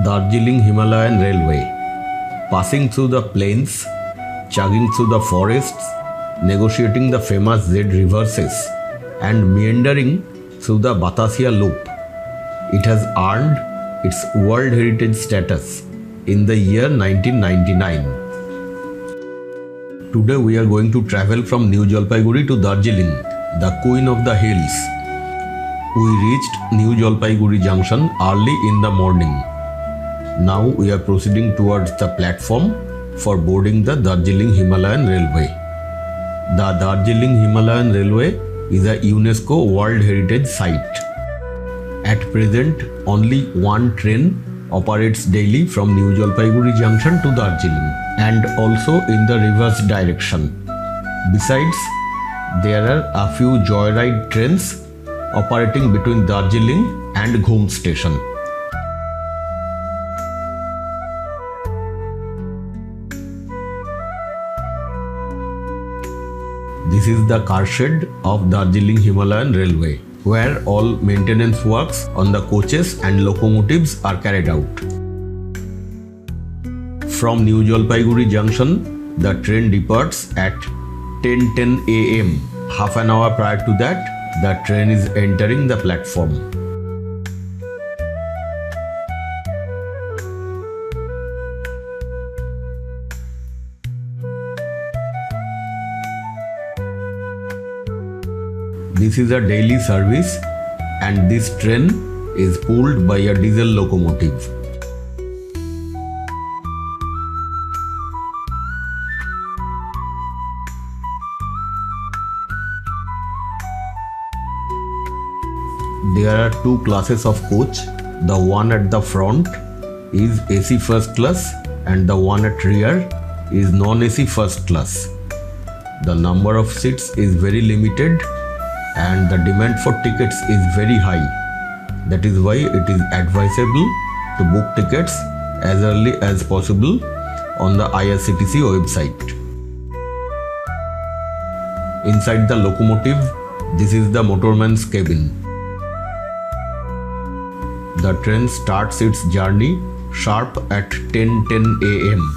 Darjeeling Himalayan Railway, passing through the plains, chugging through the forests, negotiating the famous Z reverses, and meandering through the Batasia Loop. It has earned its World Heritage status in the year 1999. Today we are going to travel from New Jalpaiguri to Darjeeling, the Queen of the Hills. We reached New Jalpaiguri Junction early in the morning. Now we are proceeding towards the platform for boarding the Darjeeling Himalayan Railway. The Darjeeling Himalayan Railway is a UNESCO World Heritage Site. At present, only one train operates daily from New Jalpaiguri Junction to Darjeeling and also in the reverse direction. Besides, there are a few joyride trains operating between Darjeeling and Ghum station. This is the car shed of Darjeeling Himalayan Railway, where all maintenance works on the coaches and locomotives are carried out. From New Jalpaiguri Junction, the train departs at 10:10 am. Half an hour prior to that, the train is entering the platform. This is a daily service and this train is pulled by a diesel locomotive. There are two classes of coach. The one at the front is AC first class and the one at rear is non-AC first class. The number of seats is very limited and the demand for tickets is very high. That is why it is advisable to book tickets as early as possible on the IRCTC website. Inside the locomotive, this is the motorman's cabin. The train starts its journey sharp at 10:10 am.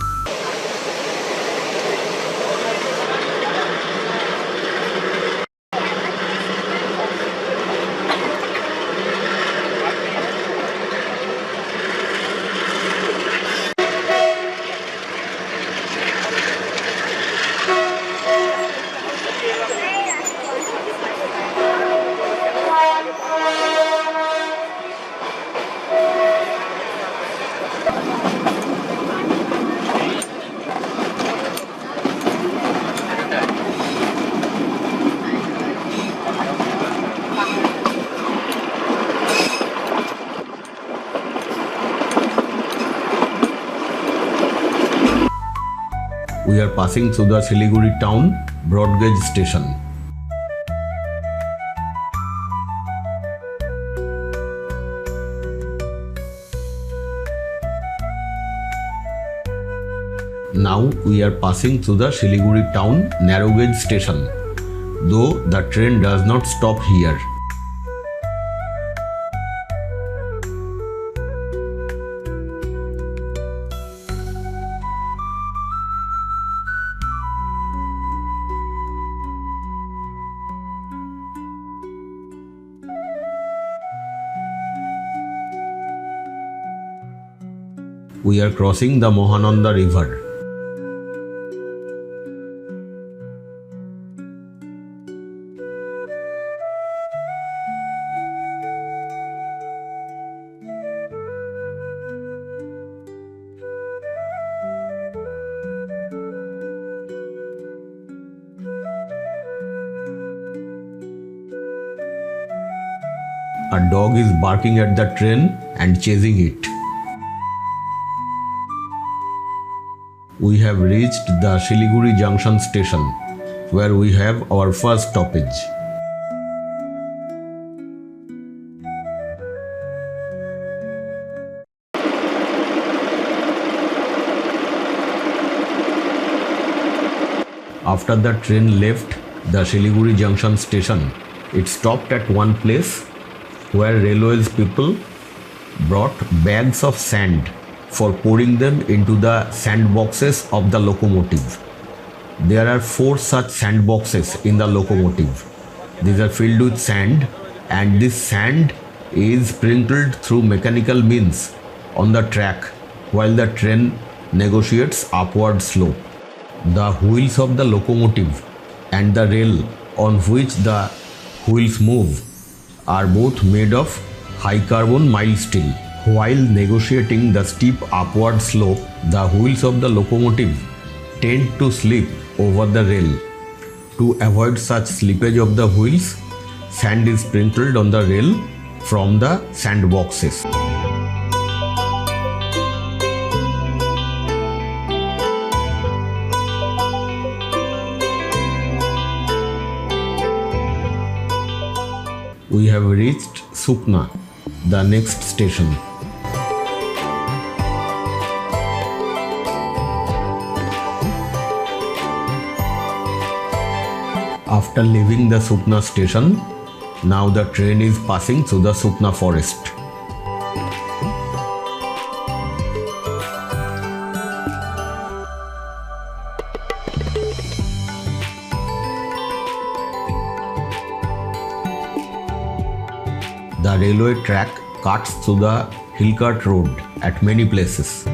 We are passing through the Siliguri town broad gauge station. Now we are passing through the Siliguri town narrow gauge station, though the train does not stop here. We are crossing the Mahananda river. A dog is barking at the train and chasing it. We have reached the Siliguri Junction station, where we have our first stoppage. After the train left the Siliguri Junction station, it stopped at one place where railways people brought bags of sand for pouring them into the sandboxes of the locomotive. There are 4 such sandboxes in the locomotive. These are filled with sand, and this sand is sprinkled through mechanical means on the track while the train negotiates upward slope. The wheels of the locomotive and the rail on which the wheels move are both made of high carbon mild steel. While negotiating the steep upward slope, the wheels of the locomotive tend to slip over the rail. To avoid such slippage of the wheels, sand is sprinkled on the rail from the sandboxes. We have reached Sukna, the next station. After leaving the Sukna station, now the train is passing through the Sukna forest. The railway track cuts through the Hillcart road at many places.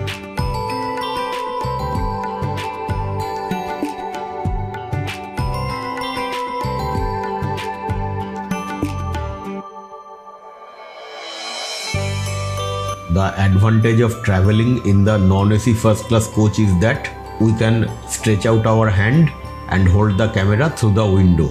The advantage of traveling in the non-AC first class coach is that we can stretch out our hand and hold the camera through the window.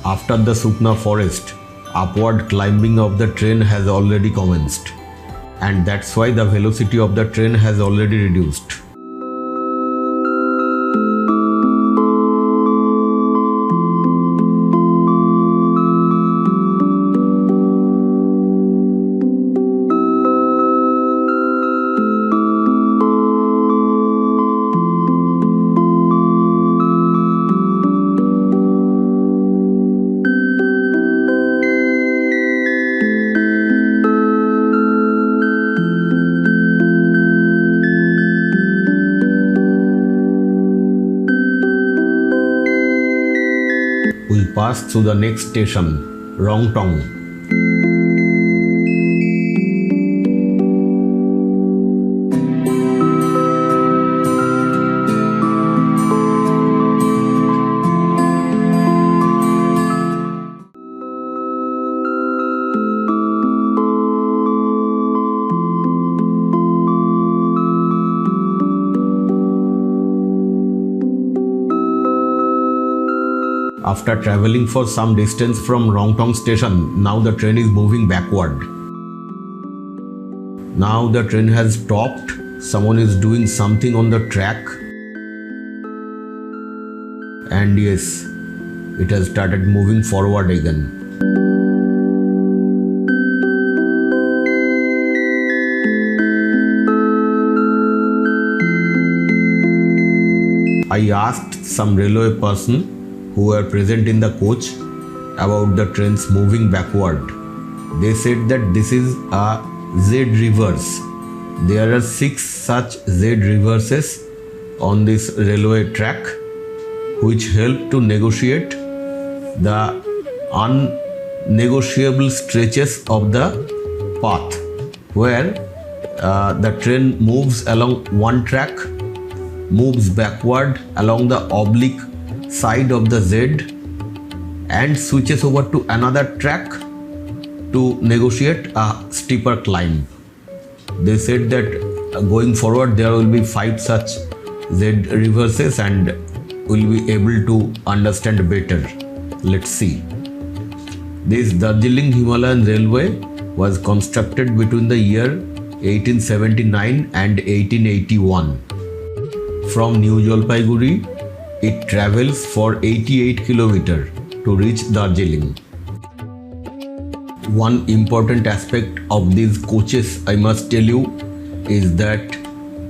After the Sukna forest, upward climbing of the train has already commenced, and that's why the velocity of the train has already reduced. We pass through the next station, Rongtong. After traveling for some distance from Rongtong station, now the train is moving backward. Now the train has stopped. Someone is doing something on the track. And yes, it has started moving forward again. I asked some railway person who were present in the coach about the trains moving backward. They said that this is a Z reverse. There are 6 such Z reverses on this railway track which help to negotiate the unnegotiable stretches of the path where the train moves along one track, moves backward along the oblique side of the Z and switches over to another track to negotiate a steeper climb. They said that going forward there will be 5 such Z reverses and we'll be able to understand better. Let's see. This Darjeeling Himalayan Railway was constructed between the year 1879 and 1881. From New Jalpaiguri, it travels for 88 kilometers to reach Darjeeling. One important aspect of these coaches, I must tell you, is that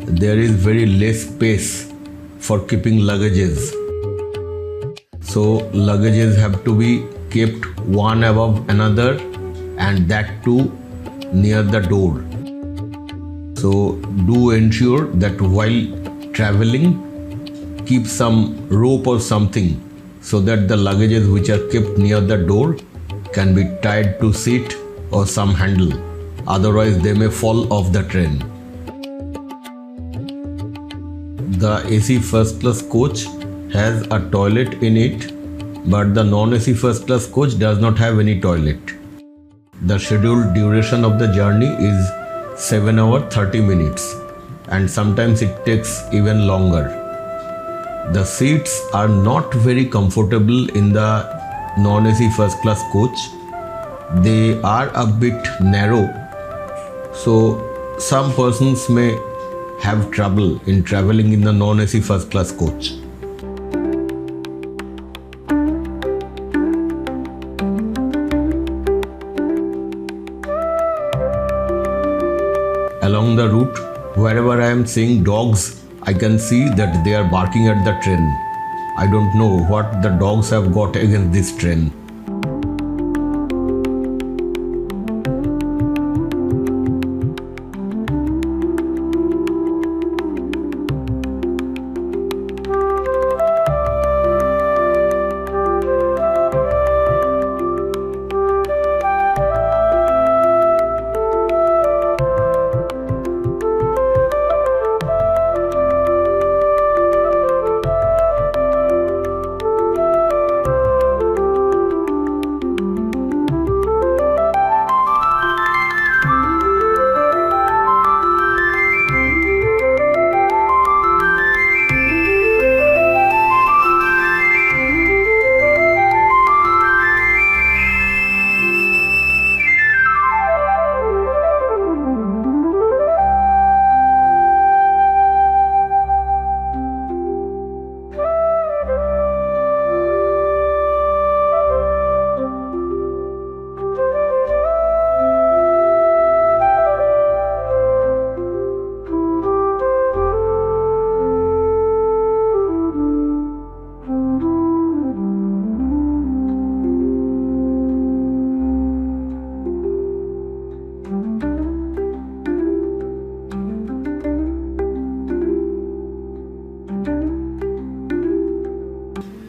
there is very less space for keeping luggages. So luggages have to be kept one above another, and that too near the door. So do ensure that while traveling, keep some rope or something so that the luggages which are kept near the door can be tied to seat or some handle. Otherwise they may fall off the train. The AC first class coach has a toilet in it, but the non-AC first class coach does not have any toilet. The scheduled duration of the journey is 7 hours 30 minutes, and sometimes it takes even longer. The seats are not very comfortable in the non-AC first class coach. They are a bit narrow, so some persons may have trouble in traveling in the non-AC first class coach. Along the route, wherever I am seeing dogs, I can see that they are barking at the train. I don't know what the dogs have got against this train.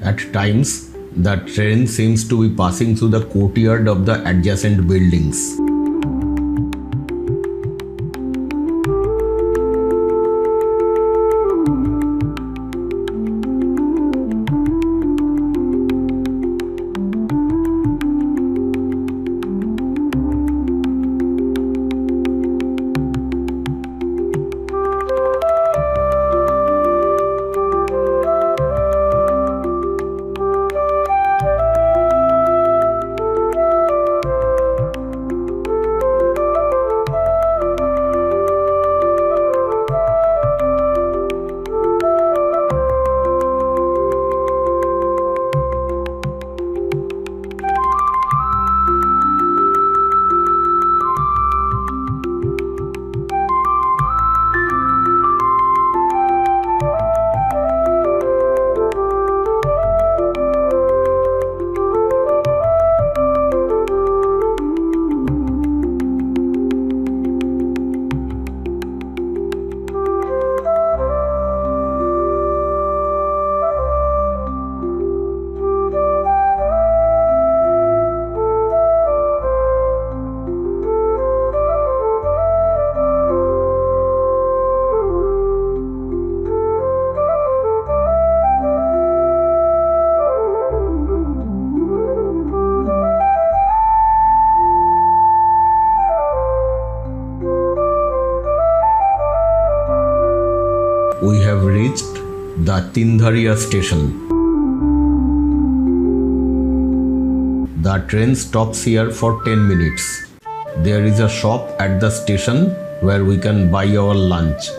At times, the train seems to be passing through the courtyard of the adjacent buildings. We have reached the Tindharia station. The train stops here for 10 minutes. There is a shop at the station where we can buy our lunch.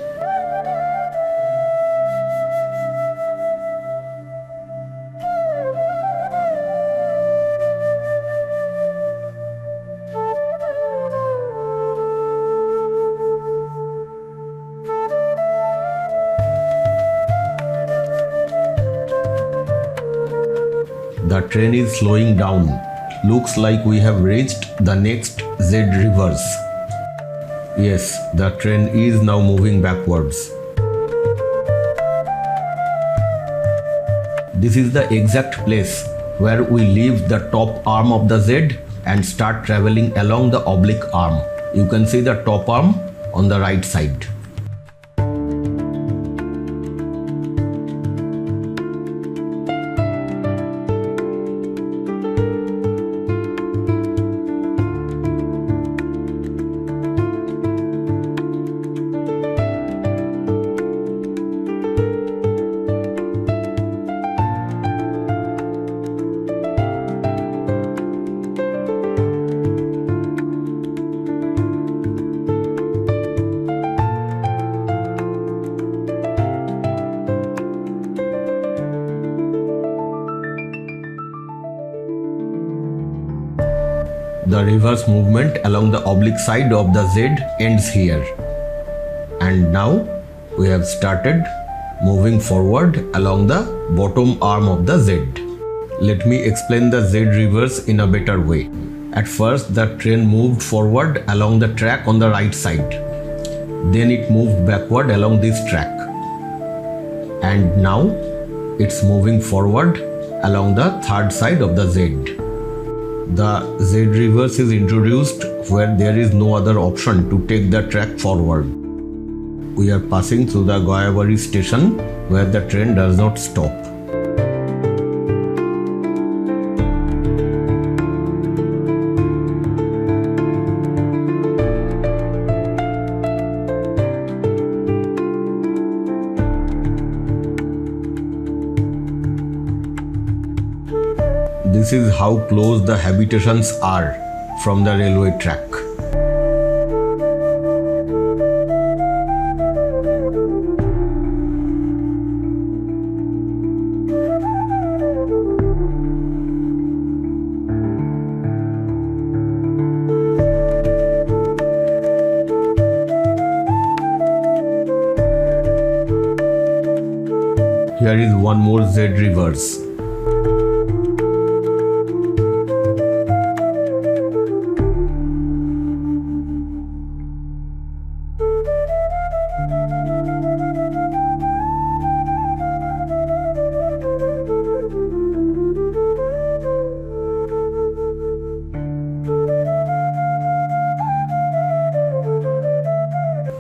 The train is slowing down. Looks like we have reached the next Z reverse. Yes, the train is now moving backwards. This is the exact place where we leave the top arm of the Z and start traveling along the oblique arm. You can see the top arm on the right side. The reverse movement along the oblique side of the Z ends here. And now we have started moving forward along the bottom arm of the Z. Let me explain the Z reverse in a better way. At first the train moved forward along the track on the right side. Then it moved backward along this track. And now it's moving forward along the third side of the Z. The Z reverse is introduced where there is no other option to take the track forward. We are passing through the Gayabari station where the train does not stop. This is how close the habitations are from the railway track. Here is one more Z reverse.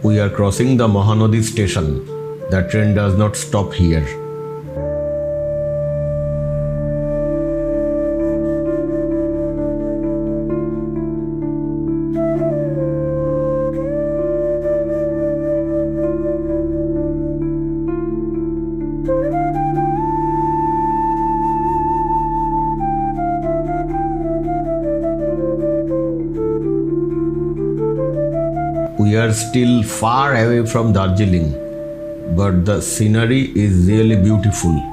We are crossing the Mahanadi station. The train does not stop here. We are still far away from Darjeeling, but the scenery is really beautiful.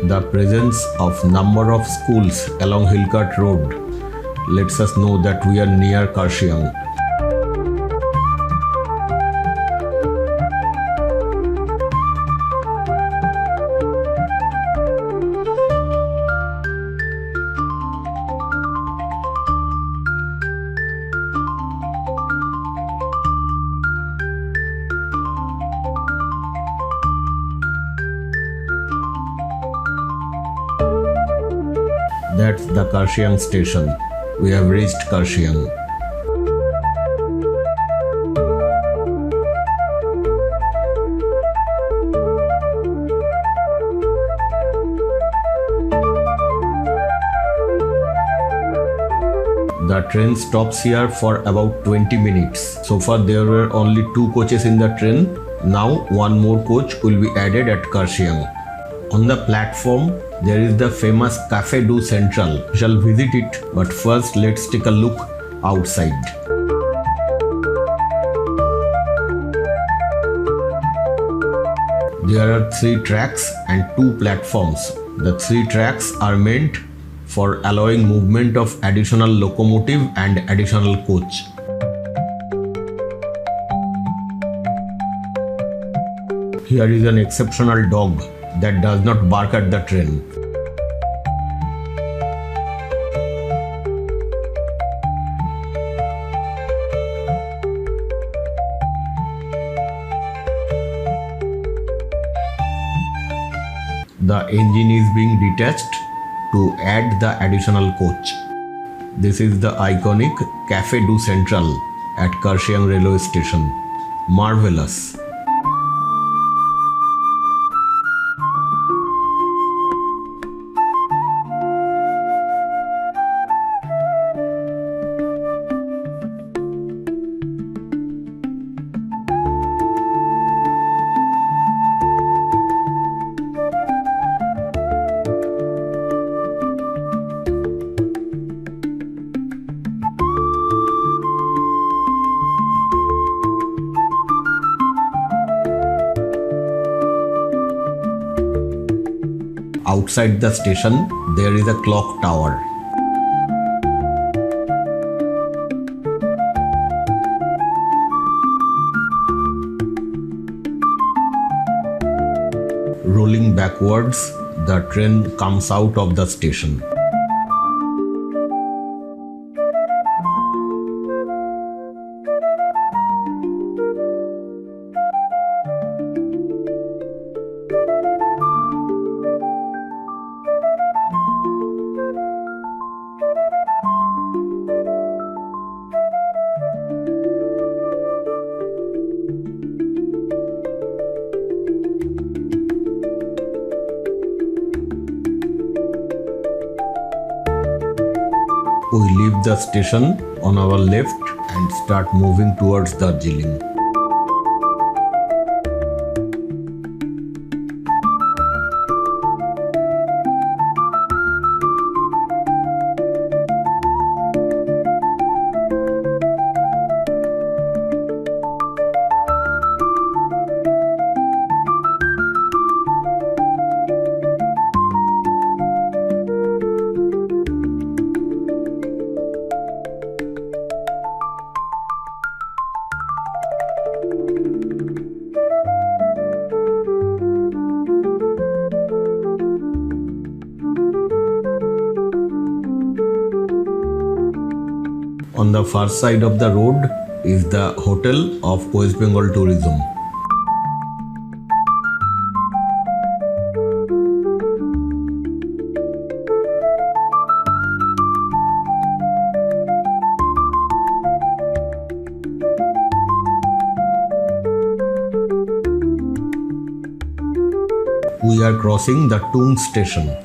The presence of number of schools along Hillcut Road lets us know that we are near Karshiang. That's the Karshiang station. We have reached Karshiang. The train stops here for about 20 minutes. So far there were only 2 coaches in the train. Now one more coach will be added at Karshiang. On the platform there is the famous Café du Central. We shall visit it, but first let's take a look outside. There are 3 tracks and 2 platforms. The 3 tracks are meant for allowing movement of additional locomotive and additional coach. Here is an exceptional dog that does not bark at the train. The engine is being detached to add the additional coach. This is the iconic Café du Central at Karshiang railway station. Marvelous. Outside the station, there is a clock tower. Rolling backwards, the train comes out of the station. We leave the station on our left and start moving towards Darjeeling. On the far side of the road is the Hotel of West Bengal Tourism. We are crossing the Tung station.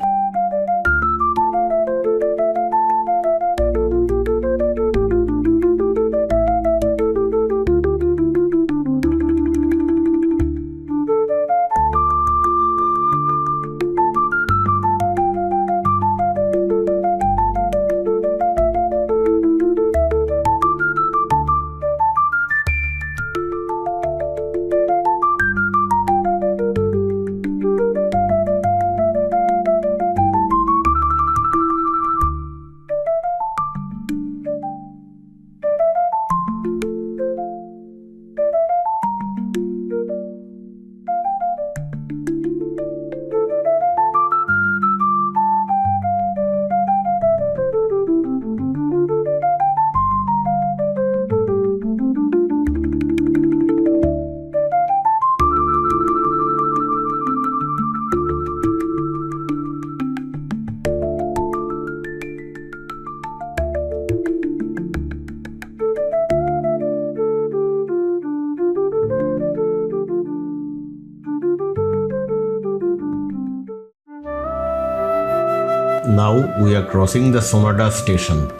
Now we are crossing the Sonada station.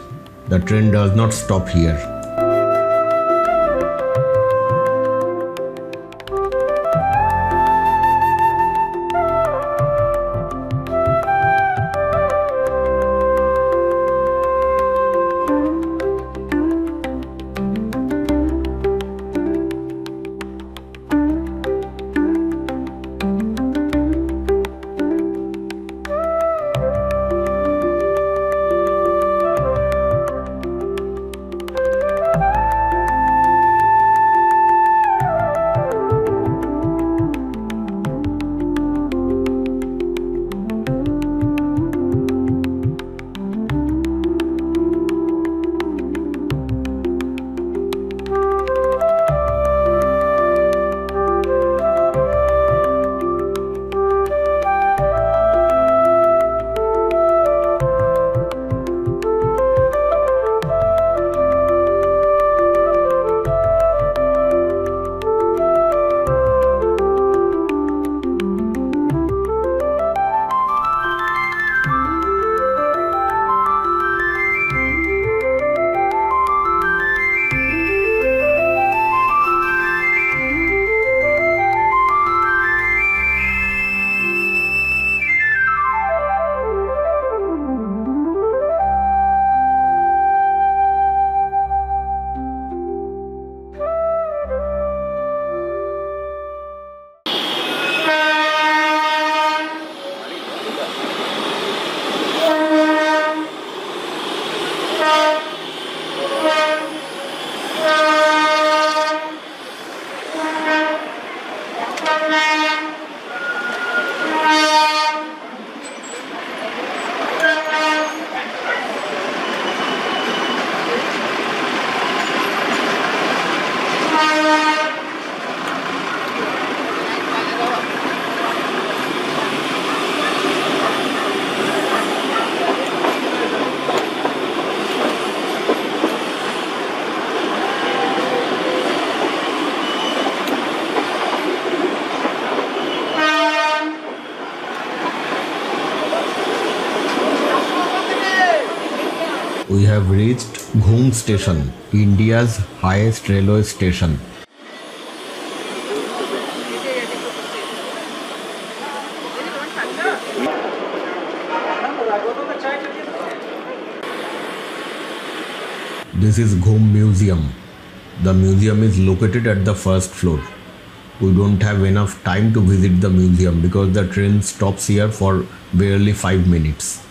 The train does not stop here. We have reached Ghum station, India's highest railway station. This is Ghum Museum. The museum is located at the first floor. We don't have enough time to visit the museum because the train stops here for barely 5 minutes.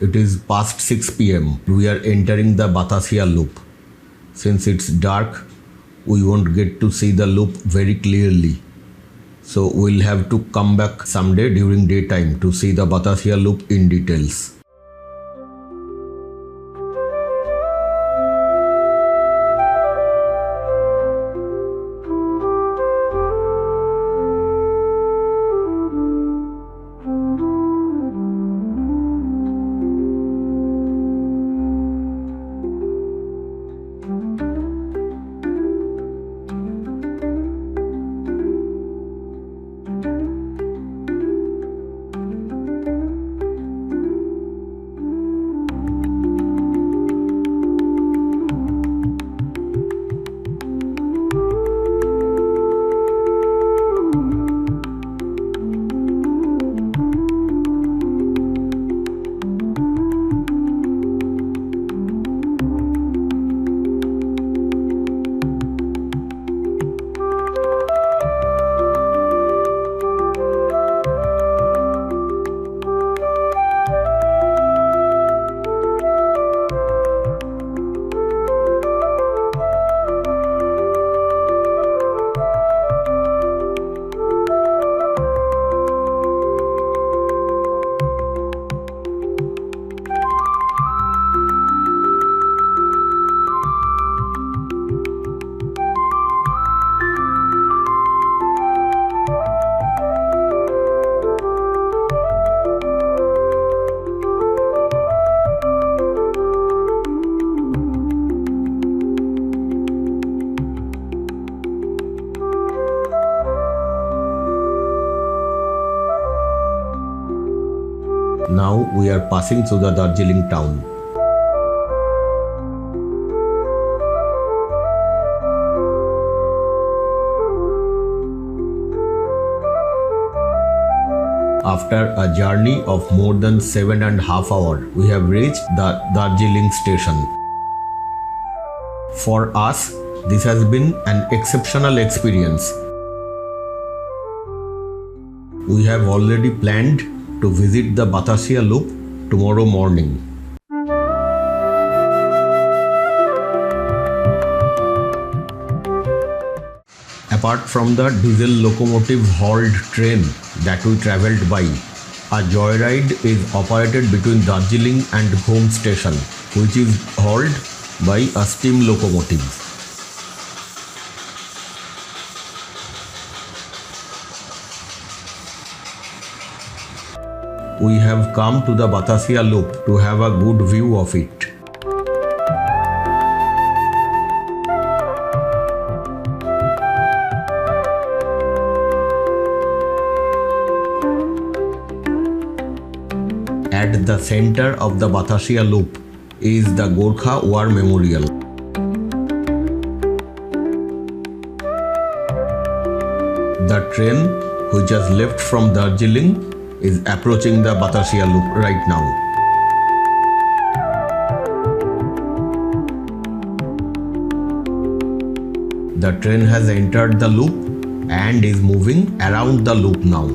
It is past 6 p.m. We are entering the Batasia loop. Since it's dark, we won't get to see the loop very clearly. So we'll have to come back someday during daytime to see the Batasia loop in details. Now we are passing through the Darjeeling town. After a journey of more than 7.5 hours, we have reached the Darjeeling station. For us, this has been an exceptional experience. We have already planned to visit the Batasia Loop tomorrow morning. Apart from the diesel locomotive hauled train that we travelled by, a joyride is operated between Darjeeling and Ghum station, which is hauled by a steam locomotive. We have come to the Batasia Loop to have a good view of it. At the center of the Batasia Loop is the Gorkha War Memorial. The train, which has left from Darjeeling, is approaching the Batasia Loop right now. The train has entered the loop and is moving around the loop now.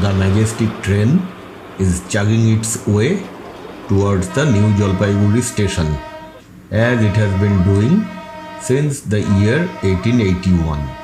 The majestic train is chugging its way towards the New Jalpaiguri station, as it has been doing since the year 1881.